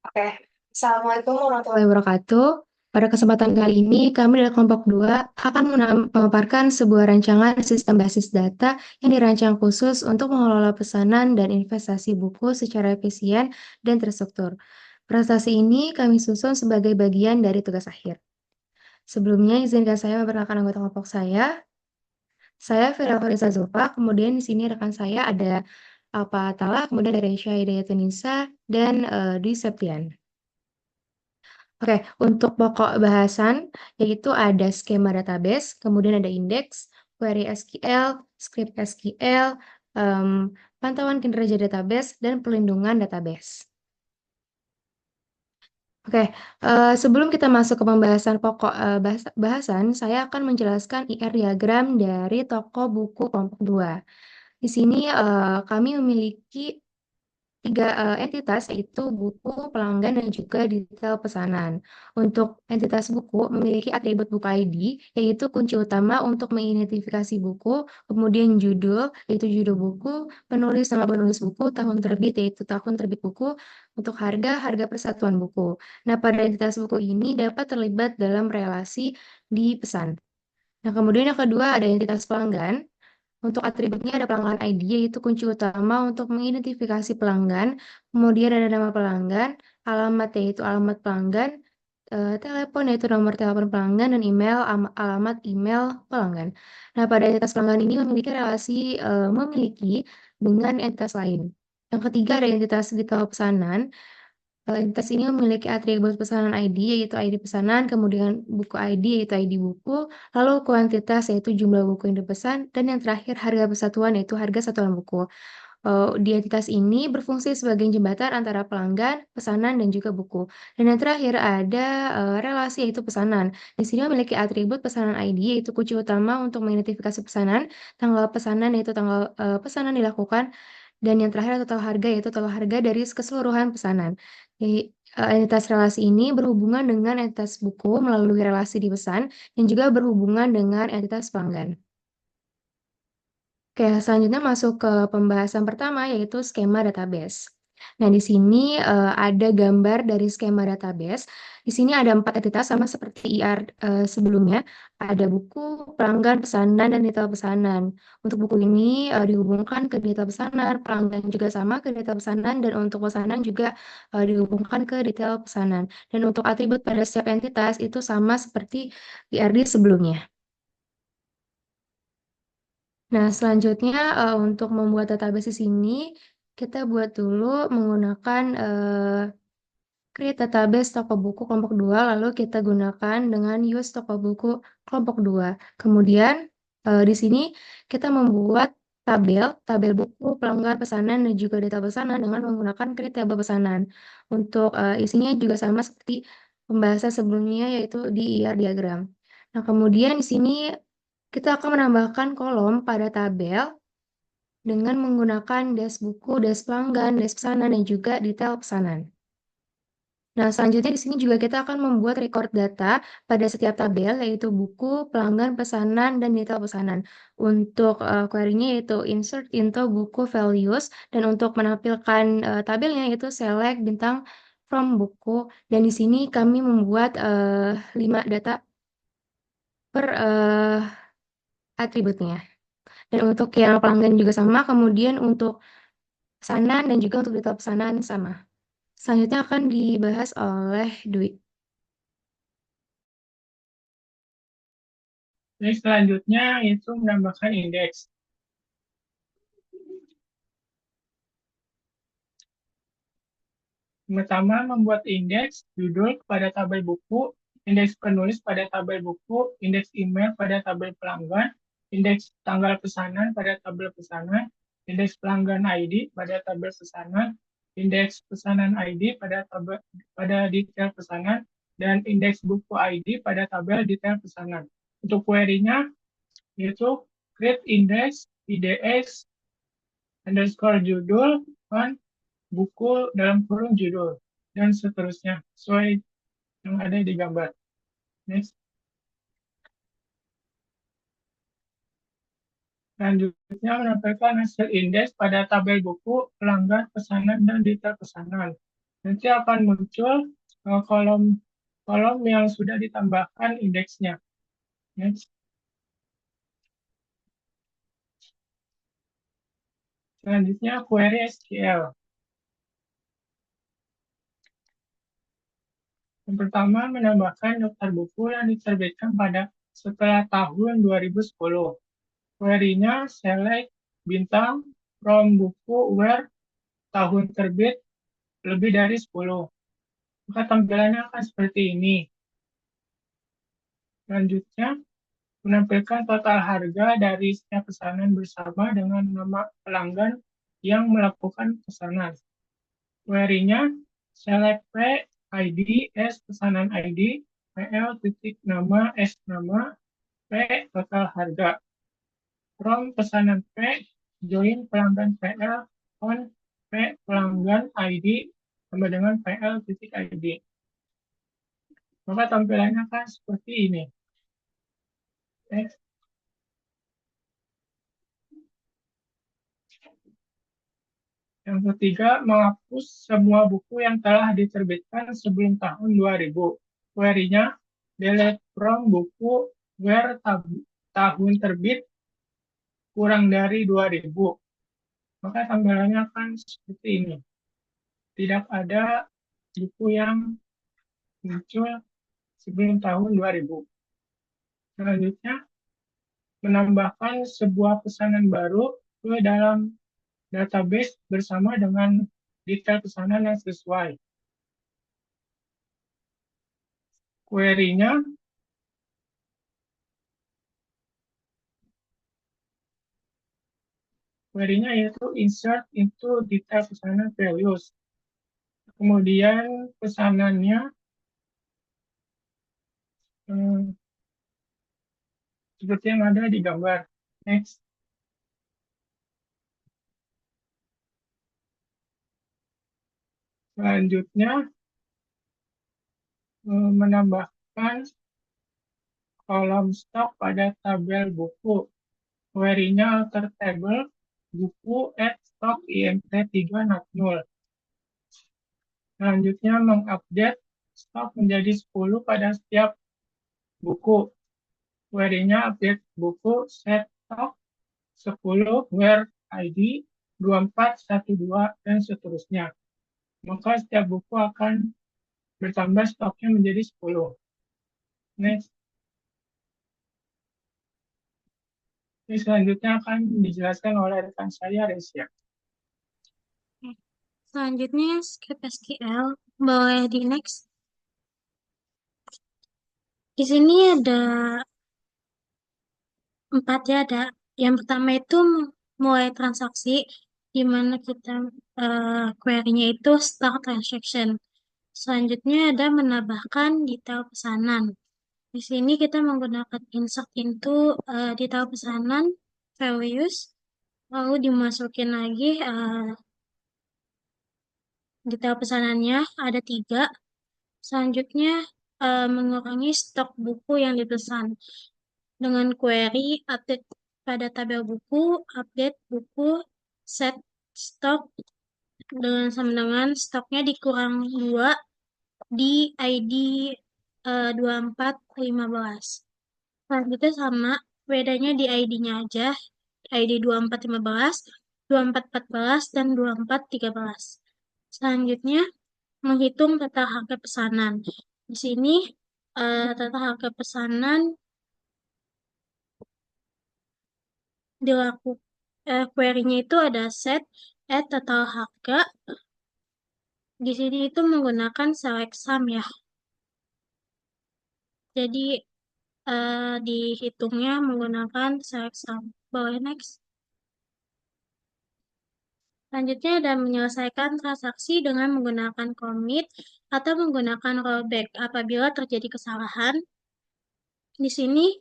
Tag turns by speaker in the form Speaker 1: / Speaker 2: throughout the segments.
Speaker 1: Oke, Assalamualaikum warahmatullahi wabarakatuh. Pada kesempatan kali ini, kami dari kelompok 2 akan memaparkan sebuah rancangan sistem basis data yang dirancang khusus untuk mengelola pesanan dan investasi buku secara efisien dan terstruktur. Prestasi ini kami susun sebagai bagian dari tugas akhir. Sebelumnya, izinkan saya memperkenalkan anggota kelompok saya. Saya Fira Farisa Zulfa, kemudian di sini rekan saya ada Alpa Atala, kemudian ada Resya Hidayatunisa, dan Dwi Septian. Oke, untuk pokok bahasan yaitu ada skema database, kemudian ada indeks, query SQL, script SQL, pantauan kinerja database, dan pelindungan database. Oke, sebelum kita masuk ke pembahasan pokok bahasan, saya akan menjelaskan IR diagram dari toko buku kelompok 2. Di sini kami memiliki tiga entitas, yaitu buku, pelanggan, dan juga detail pesanan. Untuk entitas buku memiliki atribut buku ID, yaitu kunci utama untuk mengidentifikasi buku, kemudian judul, yaitu judul buku, penulis nama penulis buku, tahun terbit, yaitu tahun terbit buku, untuk harga, harga persatuan buku. Nah, pada entitas buku ini dapat terlibat dalam relasi di pesan. Nah, kemudian yang kedua ada entitas pelanggan. Untuk atributnya ada pelanggan ID, yaitu kunci utama untuk mengidentifikasi pelanggan. Kemudian ada nama pelanggan, alamat yaitu alamat pelanggan, telepon yaitu nomor telepon pelanggan, dan email alamat email pelanggan. Nah, pada entitas pelanggan ini memiliki relasi memiliki dengan entitas lain. Yang ketiga ada entitas detail pesanan. Entitas ini memiliki atribut pesanan ID, yaitu ID pesanan, kemudian buku ID, yaitu ID buku, lalu kuantitas, yaitu jumlah buku yang dipesan, dan yang terakhir harga persatuan, yaitu harga satuan buku. Di entitas ini berfungsi sebagai jembatan antara pelanggan, pesanan, dan juga buku. Dan yang terakhir ada relasi, yaitu pesanan. Di sini memiliki atribut pesanan ID, yaitu kunci utama untuk mengidentifikasi pesanan, tanggal pesanan, yaitu tanggal pesanan dilakukan, dan yang terakhir total harga, yaitu total harga dari keseluruhan pesanan. Jadi, entitas relasi ini berhubungan dengan entitas buku melalui relasi dipesan dan juga berhubungan dengan entitas pelanggan. Oke, selanjutnya masuk ke pembahasan pertama yaitu skema database. Nah, di sini ada gambar dari skema database. Di sini ada 4 entitas sama seperti IR sebelumnya. Ada buku, pelanggan, pesanan, dan detail pesanan. Untuk buku ini dihubungkan ke detail pesanan, pelanggan juga sama ke detail pesanan, dan untuk pesanan juga dihubungkan ke detail pesanan. Dan untuk atribut pada setiap entitas itu sama seperti IRD sebelumnya. Nah, selanjutnya untuk membuat database di sini, kita buat dulu menggunakan create database toko buku kelompok 2, lalu kita gunakan dengan use toko buku kelompok 2. Kemudian di sini kita membuat tabel buku, pelanggan, pesanan, dan juga data pesanan dengan menggunakan create tabel pesanan. Untuk isinya juga sama seperti pembahasan sebelumnya, yaitu di IR diagram. Nah, kemudian di sini kita akan menambahkan kolom pada tabel dengan menggunakan dash buku, dash pelanggan, dash pesanan, dan juga detail pesanan. Nah, selanjutnya di sini juga kita akan membuat record data pada setiap tabel, yaitu buku, pelanggan, pesanan, dan detail pesanan. Untuk query-nya yaitu insert into buku values, dan untuk menampilkan tabelnya yaitu select bintang from buku. Dan di sini kami membuat 5 data per atributnya. Dan untuk yang pelanggan juga sama, kemudian untuk pesanan dan juga untuk detail pesanan sama. Selanjutnya akan dibahas oleh Dwi.
Speaker 2: Jadi selanjutnya itu menambahkan indeks. Pertama, membuat indeks judul pada tabel buku, indeks penulis pada tabel buku, indeks email pada tabel pelanggan, indeks tanggal pesanan pada tabel pesanan, indeks pelanggan ID pada tabel pesanan, indeks pesanan ID pada detail pesanan, dan indeks buku ID pada tabel detail pesanan. Untuk query-nya yaitu create index IDX underscore judul kan buku dalam kurung judul dan seterusnya sesuai yang ada di gambar. Next. Selanjutnya menampilkan hasil indeks pada tabel buku, pelanggan, pesanan, dan detail pesanan. Nanti akan muncul kolom kolom yang sudah ditambahkan indeksnya. Next. Selanjutnya query SQL. Yang pertama menambahkan daftar buku yang diterbitkan pada setelah tahun 2010. Query-nya select bintang from buku where tahun terbit lebih dari 10. Maka tampilannya akan seperti ini. Selanjutnya, menampilkan total harga dari setiap pesanan bersama dengan nama pelanggan yang melakukan pesanan. Query-nya, select P, ID, S, pesanan ID, PL, titik nama, S nama, P, total harga. From pesanan P, join pelanggan PL, on P, pelanggan ID, sama dengan PL, titik ID. Maka tampilannya akan seperti ini. Next. Yang ketiga, menghapus semua buku yang telah diterbitkan sebelum tahun 2000. Query-nya, delete from buku where tahun terbit kurang dari 2000. Maka tampilannya akan seperti ini. Tidak ada buku yang muncul sebelum tahun 2000. Selanjutnya, menambahkan sebuah pesanan baru ke dalam database bersama dengan detail pesanan yang sesuai. Query-nya, yaitu insert into detail pesanan values. Kemudian pesanannya seperti yang ada di gambar. Next. Selanjutnya menambahkan kolom stok pada tabel buku. Query-nya alter table buku at stock IMT 3 not null. Selanjutnya mengupdate stok menjadi 10 pada setiap buku. Query-nya update buku set stock 10 where ID 2412 dan seterusnya. Maka setiap buku akan bertambah stoknya menjadi 10. Next. Ini selanjutnya akan dijelaskan oleh rekan saya, Resia.
Speaker 3: Selanjutnya script SQL, boleh di next. Di sini ada 4 ya, ada yang pertama itu mulai transaksi, di mana kita query-nya itu start transaction. Selanjutnya ada menambahkan detail pesanan. Di sini kita menggunakan insert into detail pesanan values, lalu dimasukin lagi detail pesanannya ada 3. Selanjutnya mengurangi stok buku yang dipesan dengan query update pada tabel buku, update buku, set stok sama dengan stoknya dikurang 2 di ID 2415. Selanjutnya sama, bedanya di ID-nya aja, ID 2415, 2414, dan 2413. Selanjutnya, menghitung total harga pesanan. Di sini, total harga pesanan query-nya itu ada set add total harga. Di sini itu menggunakan select sum ya. Jadi dihitungnya menggunakan select sum. Boleh next. Selanjutnya ada menyelesaikan transaksi dengan menggunakan commit atau menggunakan rollback apabila terjadi kesalahan. Di sini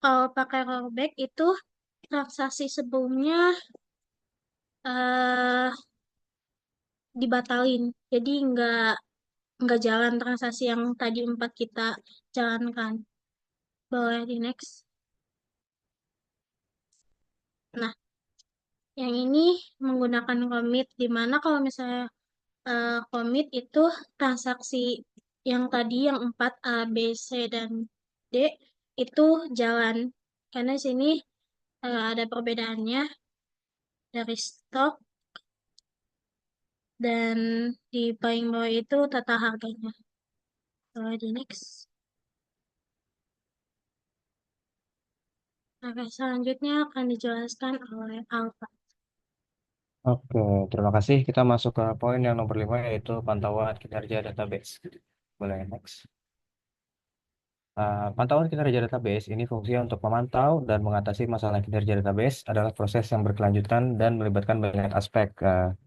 Speaker 3: kalau pakai rollback itu transaksi sebelumnya dibatalin. Jadi nggak jalan transaksi yang tadi 4 kita jalankan. Boleh di next. Nah, yang ini menggunakan commit, di mana kalau misalnya commit itu transaksi yang tadi yang 4 A, B, C, dan D itu jalan. Karena di sini ada perbedaannya dari stok dan di paling bawah itu tata harganya. Di next. Oke, selanjutnya akan dijelaskan oleh Alfa.
Speaker 4: Oke, terima kasih. Kita masuk ke poin yang nomor 5 yaitu pantauan kinerja database. Boleh next. Pantauan kinerja database ini fungsinya untuk memantau dan mengatasi masalah kinerja database adalah proses yang berkelanjutan dan melibatkan banyak aspek.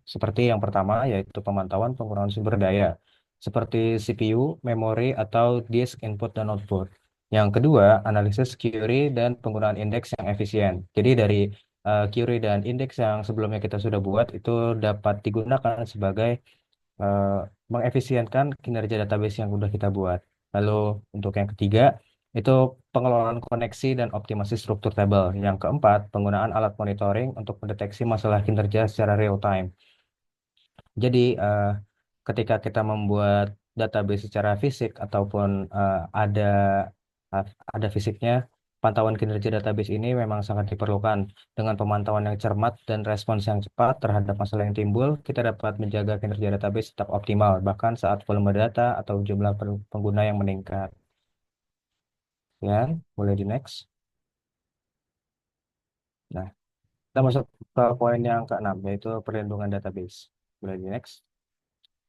Speaker 4: Seperti yang pertama yaitu pemantauan penggunaan sumber daya, seperti CPU, memori, atau disk input dan output. Yang kedua, analisis query dan penggunaan indeks yang efisien. Jadi dari query dan indeks yang sebelumnya kita sudah buat itu dapat digunakan sebagai eh, mengefisienkan kinerja database yang sudah kita buat. Lalu untuk yang ketiga, itu pengelolaan koneksi dan optimasi struktur tabel. Yang keempat, penggunaan alat monitoring untuk mendeteksi masalah kinerja secara real time. Jadi, ketika kita membuat database secara fisik ataupun uh, ada fisiknya, pantauan kinerja database ini memang sangat diperlukan. Dengan pemantauan yang cermat dan respons yang cepat terhadap masalah yang timbul, kita dapat menjaga kinerja database tetap optimal, bahkan saat volume data atau jumlah pengguna yang meningkat. Ya, boleh di next. Nah, kita masuk ke poin yang keenam, yaitu perlindungan database. Boleh di next.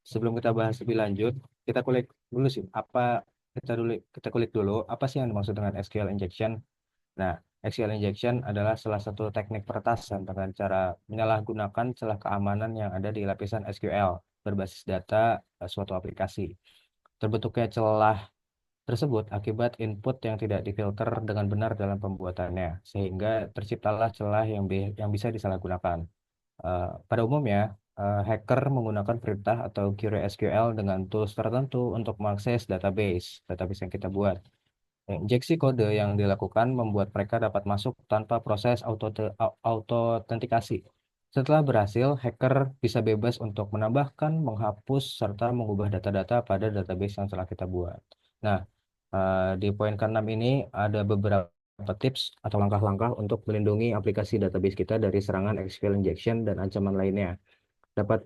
Speaker 4: Sebelum kita bahas lebih lanjut, kita kulik dulu sih kita kulik dulu apa sih yang dimaksud dengan SQL injection. Nah, SQL injection adalah salah satu teknik peretasan dengan cara menyalahgunakan celah keamanan yang ada di lapisan SQL berbasis data suatu aplikasi. Terbentuknya celah tersebut akibat input yang tidak difilter dengan benar dalam pembuatannya, sehingga terciptalah celah yang bisa disalahgunakan. Pada umumnya, hacker menggunakan perintah atau query SQL dengan tools tertentu untuk mengakses database yang kita buat. Injeksi kode yang dilakukan membuat mereka dapat masuk tanpa proses autentikasi. Setelah berhasil, hacker bisa bebas untuk menambahkan, menghapus, serta mengubah data-data pada database yang telah kita buat. Nah, di poin ke-6 ini ada beberapa tips atau langkah-langkah untuk melindungi aplikasi database kita dari serangan SQL injection dan ancaman lainnya. Dapat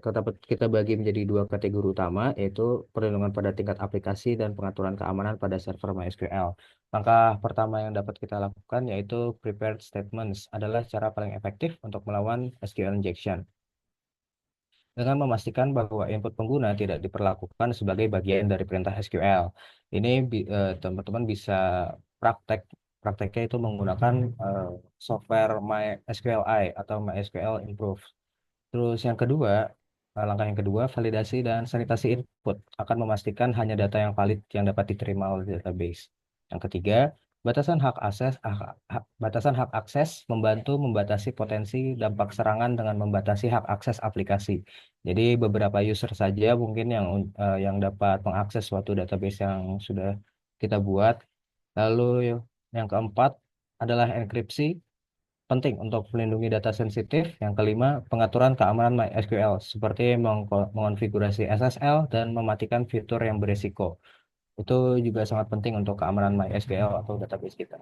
Speaker 4: dapat kita bagi menjadi dua kategori utama, yaitu perlindungan pada tingkat aplikasi dan pengaturan keamanan pada server MySQL. Langkah pertama yang dapat kita lakukan yaitu prepared statements adalah cara paling efektif untuk melawan SQL injection. Dengan memastikan bahwa input pengguna tidak diperlakukan sebagai bagian dari perintah SQL. Ini teman-teman bisa praktek prakteknya itu menggunakan software MySQLi atau MySQL Improve. Terus langkah yang kedua, validasi dan sanitasi input akan memastikan hanya data yang valid yang dapat diterima oleh database. Yang ketiga, batasan hak akses membantu membatasi potensi dampak serangan dengan membatasi hak akses aplikasi. Jadi beberapa user saja mungkin yang dapat mengakses suatu database yang sudah kita buat. Lalu yang keempat adalah enkripsi penting untuk melindungi data sensitif. Yang kelima, pengaturan keamanan MySQL seperti mengonfigurasi SSL dan mematikan fitur yang berisiko. Itu juga sangat penting untuk keamanan MySQL atau database kita.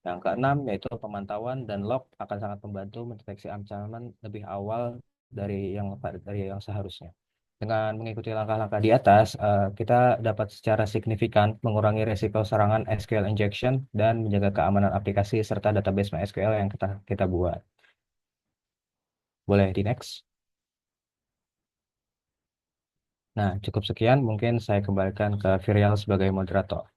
Speaker 4: Yang keenam, yaitu pemantauan dan log akan sangat membantu mendeteksi ancaman lebih awal dari yang seharusnya. Dengan mengikuti langkah-langkah di atas, kita dapat secara signifikan mengurangi risiko serangan SQL injection dan menjaga keamanan aplikasi serta database MySQL yang kita buat. Boleh di next. Nah, cukup sekian. Mungkin saya kembalikan ke Virial sebagai moderator.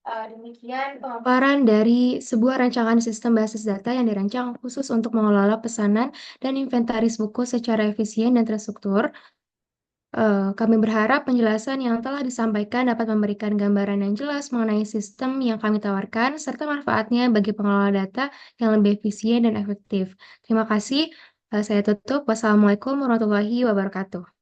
Speaker 1: Demikian pemaparan dari sebuah rancangan sistem basis data yang dirancang khusus untuk mengelola pesanan dan inventaris buku secara efisien dan terstruktur. Kami berharap penjelasan yang telah disampaikan dapat memberikan gambaran yang jelas mengenai sistem yang kami tawarkan, serta manfaatnya bagi pengelola data yang lebih efisien dan efektif. Terima kasih. Saya tutup. Wassalamualaikum warahmatullahi wabarakatuh.